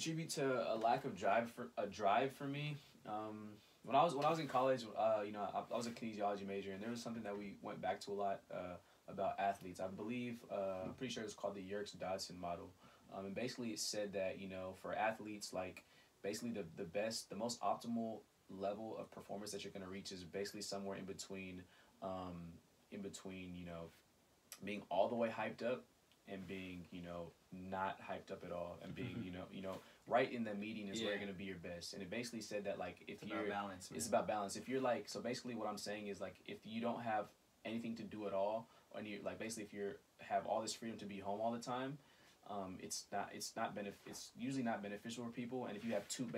contribute to a lack of drive for me. When I was in college, you know, I was a kinesiology major, and there was something that we went back to a lot about athletes. I believe, I'm pretty sure it's called the Yerkes-Dodson model, and basically it said that, you know, for athletes, like basically the most optimal level of performance that you're going to reach is basically somewhere in between, you know, being all the way hyped up and being, you know, not hyped up at all, and being, you know, right in the median is where you're gonna be your best. And it basically said that, like, if you're about balance, man. It's about balance. If you're like, so basically what I'm saying is, like, if you don't have anything to do at all, and you like basically if you have all this freedom to be home all the time, it's usually not beneficial for people. And if you have too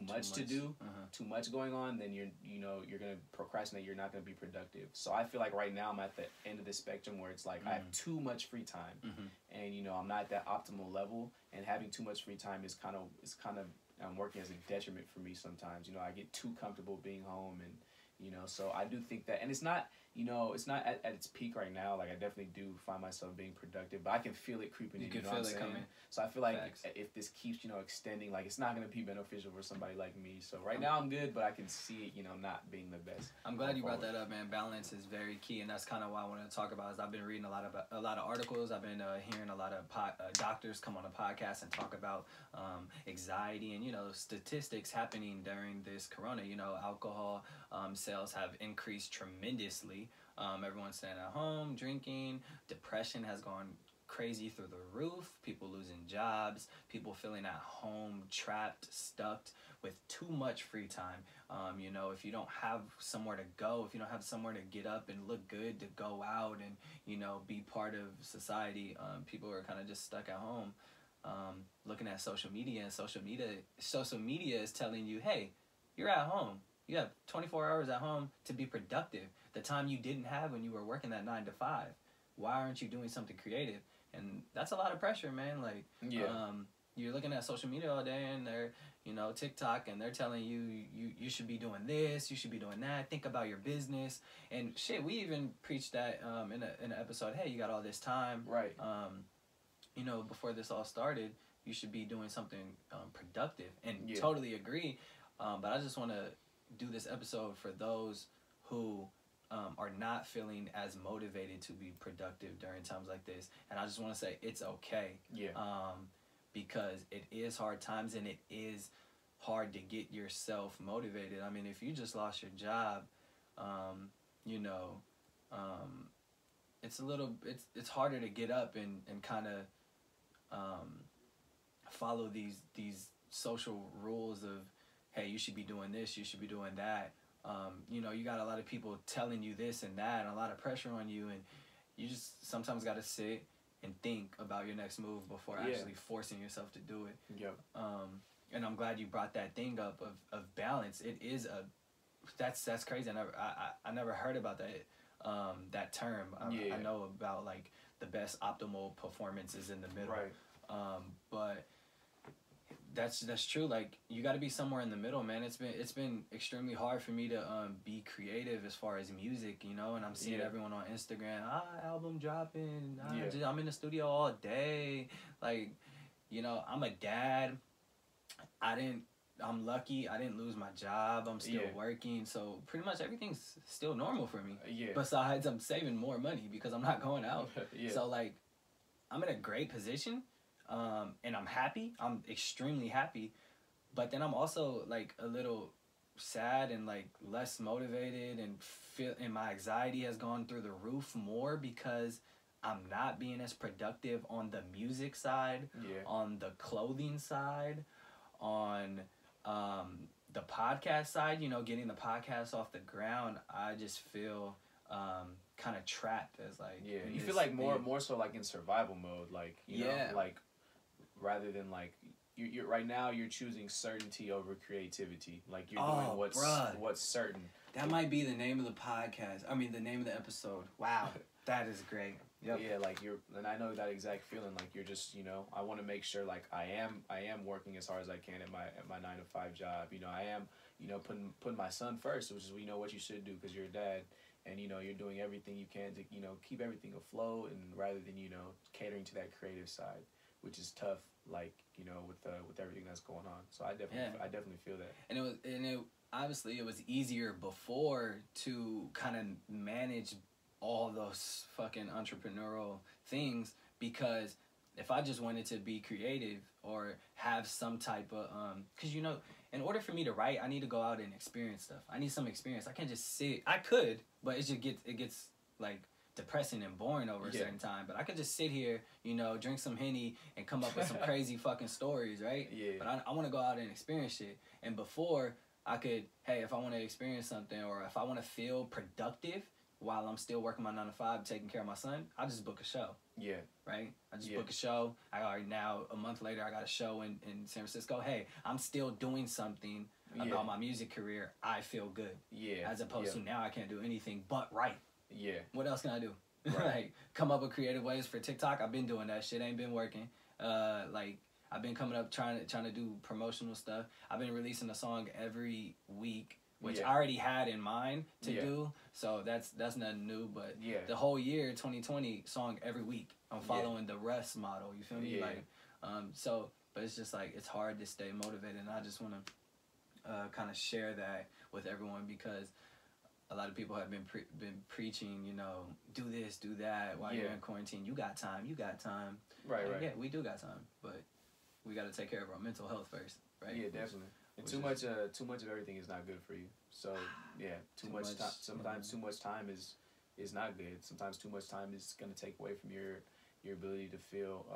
much to do, too much going on, then you're gonna procrastinate. You're not gonna be productive. So I feel like right now I'm at the end of the spectrum where it's like I have too much free time, and you know I'm not at that optimal level. And having too much free time is kind of working as a detriment for me sometimes. You know, I get too comfortable being home, and you know, so I do think that, and it's not, you know, it's not at its peak right now. Like, I definitely do find myself being productive, but I can feel it creeping in. You know what I'm saying? Coming. So I feel like if this keeps, you know, extending, like, it's not going to be beneficial for somebody like me. So right now I'm good, but I can see it, you know, not being the best. I'm glad you brought that up, man. Balance is very key, and that's kind of why I want to talk about. Is I've been reading a lot of articles. I've been hearing a lot of doctors come on a podcast and talk about anxiety and, you know, statistics happening during this corona. You know, alcohol sales have increased tremendously. Everyone's staying at home, drinking. Depression has gone crazy through the roof. People losing jobs. People feeling at home, trapped, stuck with too much free time. You know, if you don't have somewhere to go, if you don't have somewhere to get up and look good, to go out and, you know, be part of society, people are kind of just stuck at home, looking at social media. And social media is telling you, hey, you're at home. You have 24 hours at home to be productive. The time you didn't have when you were working that 9 to 5. Why aren't you doing something creative? And that's a lot of pressure, man. Like, you're looking at social media all day, and they're, you know, TikTok, and they're telling you should be doing this, you should be doing that. Think about your business and shit. We even preached that in an episode. Hey, you got all this time, right? You know, before this all started, you should be doing something productive. And totally agree. But I just want to do this episode for those who are not feeling as motivated to be productive during times like this. And I just want to say it's okay. Because it is hard times, and it is hard to get yourself motivated. I mean, if you just lost your job, you know, it's harder to get up and kind of follow these social rules of, hey, you should be doing this, you should be doing that. You know, you got a lot of people telling you this and that, and a lot of pressure on you, and you just sometimes got to sit and think about your next move before actually forcing yourself to do it. And I'm glad you brought that thing up of balance. It is that's crazy. I never heard about that term. I know about, like, the best optimal performances in the middle. Right. But that's true. Like, you got to be somewhere in the middle, man. It's been extremely hard for me to be creative as far as music, you know. And I'm seeing everyone on Instagram, album dropping. I'm in the studio all day. Like, you know, I'm a dad. I'm lucky. I didn't lose my job. I'm still working, so pretty much everything's still normal for me. Besides, I'm saving more money because I'm not going out. So, like, I'm in a great position. And I'm happy. I'm extremely happy. But then I'm also, like, a little sad and, like, less motivated, and my anxiety has gone through the roof more because I'm not being as productive on the music side, on the clothing side, on the podcast side, you know, getting the podcast off the ground. I just feel kind of trapped as, like, you feel like more so like in survival mode, like, you know, like, rather than, like, you're right now you're choosing certainty over creativity. Like, you're doing what's certain. That might be the name of the podcast. I mean, the name of the episode. Wow, that is great. Yeah, like, and I know that exact feeling. Like, you're just, you know, I want to make sure, like, I am working as hard as I can at my 9 to 5 job. You know, I am, you know, putting my son first, which is, you know, what you should do because you're a dad. And, you know, you're doing everything you can to, you know, keep everything afloat, and rather than, you know, catering to that creative side, which is tough, like, you know, with everything that's going on. So I definitely feel that. And it obviously it was easier before to kind of manage all those fucking entrepreneurial things, because if I just wanted to be creative or have some type of because you know, in order for me to write, I need to go out and experience stuff. I need some experience. I can't just sit. I could, but it gets like depressing and boring over a certain time. But I could just sit here, you know, drink some Henny and come up with some crazy fucking stories, right? Yeah. But I want to go out and experience shit. And before I could, hey, if I want to experience something or if I want to feel productive while I'm still working my 9 to 5, taking care of my son, I'll just book a show. Yeah. Right? I just book a show. I already now, a month later, I got a show in San Francisco. Hey, I'm still doing something about my music career. I feel good. Yeah. As opposed to now I can't do anything but write. Yeah. What else can I do? Right. Like, come up with creative ways for TikTok. I've been doing that shit. Ain't been working. Like, I've been coming up trying to do promotional stuff. I've been releasing a song every week, which I already had in mind to do. So that's nothing new. But the whole year, 2020, song every week. I'm following the Russ model. You feel me? Like, but it's just like it's hard to stay motivated, and I just want to kind of share that with everyone, because a lot of people have been preaching, you know, do this, do that while you're in quarantine. You got time. Right. Yeah, we do got time, but we got to take care of our mental health first, right? Yeah, definitely. And too much of everything is not good for you. So yeah, too much time. Sometimes too much time is not good. Sometimes too much time is going to take away from your ability to feel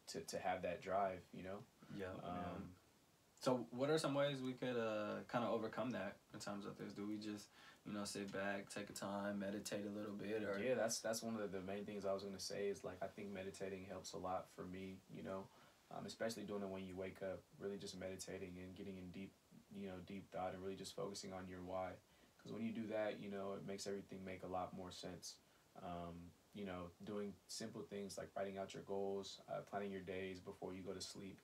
to have that drive. You know. Yeah. So what are some ways we could kind of overcome that in times like this? Do we just, you know, sit back, take a time, meditate a little bit, or? Yeah, that's one of the main things I was gonna say is, like, I think meditating helps a lot for me. You know, especially doing it when you wake up, really just meditating and getting in deep thought and really just focusing on your why. Because when you do that, you know, it makes everything make a lot more sense. You know, doing simple things like writing out your goals, planning your days before you go to sleep.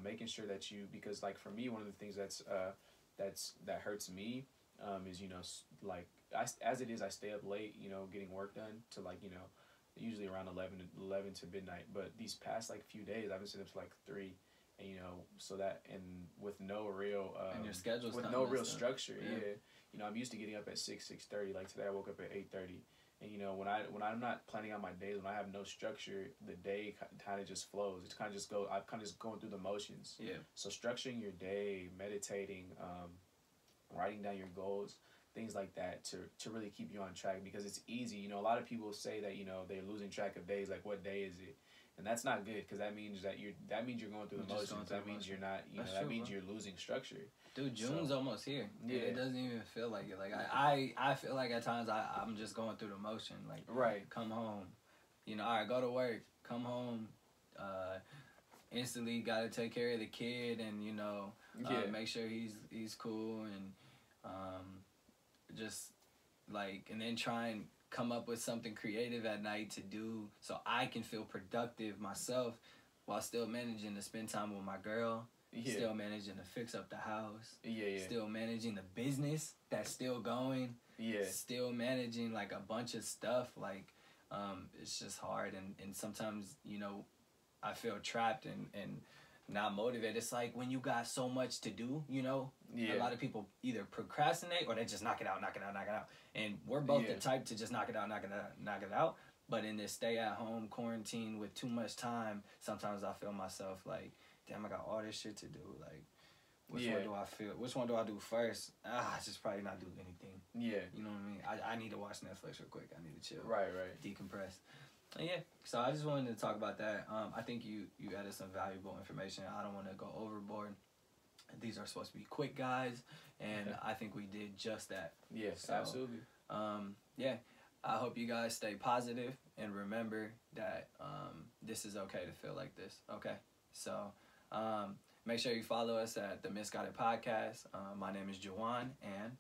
Making sure that because like for me, one of the things that hurts me is, you know, like as it is, I stay up late, you know, getting work done to, like, you know, usually around 11 to midnight. But these past like few days, I've been sitting up to like 3, and, you know, so that, and with no real and your schedule's with no real structure. You know, I'm used to getting up at 6:30. Like today, I woke up at 8:30. And, you know, when I'm not planning out my days, when I have no structure, the day kind of just flows. It's kind of just I'm kind of just going through the motions. Yeah. So structuring your day, meditating, writing down your goals, things like that to really keep you on track, because it's easy. You know, a lot of people say that, you know, they're losing track of days. Like, what day is it? And that's not good, because that means you're going through the motions. That means you're not, you know, that means you're losing structure. Dude, June's almost here. Yeah. It doesn't even feel like it. Like, I feel like at times I'm just going through the motion. Like, come home. You know, all right, go to work. Come home. Instantly got to take care of the kid and, you know, make sure he's cool, and just, like, and then try and come up with something creative at night to do so I can feel productive myself while still managing to spend time with my girl. Still managing to fix up the house. Still managing the business that's still going. Still managing, like, a bunch of stuff. Like, it's just hard. And sometimes, you know, I feel trapped and not motivated. It's like when you got so much to do, you know, a lot of people either procrastinate or they just knock it out. And we're both the type to just knock it out. But in this stay-at-home quarantine with too much time, sometimes I feel myself like, damn, I got all this shit to do. Like, which one do I do first? I just probably not do anything. Yeah. You know what I mean? I need to watch Netflix real quick. I need to chill. Right. Decompress. And so I just wanted to talk about that. I think you added some valuable information. I don't want to go overboard. These are supposed to be quick, guys, and I think we did just that. Yes, so, absolutely. I hope you guys stay positive and remember that this is okay to feel like this. Okay, so make sure you follow us at the Misguided Podcast. My name is Juwan and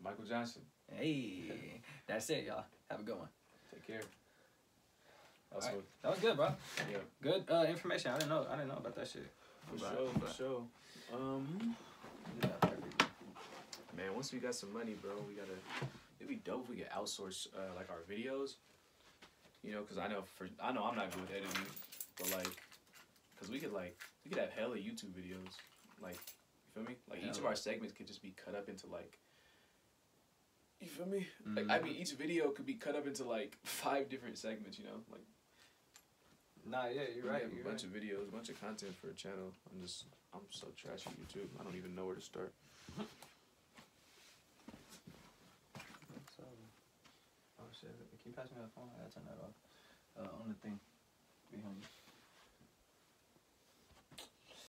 Michael Johnson. Hey, that's it, y'all. Have a good one. Take care. That was good, bro. Yeah. Good information. I didn't know about that shit. For sure. Man, once we got some money, bro, it'd be dope if we could outsource like our videos. You know, because I know I'm not good with editing, but like Cause we could have hella YouTube videos, like, you feel me? Like each of our segments could just be cut up into like, you feel me? Mm-hmm. Like, I mean, each video could be cut up into like 5 different segments, you know, like. Nah, yeah, you're right. A bunch of videos, a bunch of content for a channel. I'm so trash at YouTube. I don't even know where to start. So, oh shit! Can you pass me that phone? I gotta turn that off. On the thing behind you.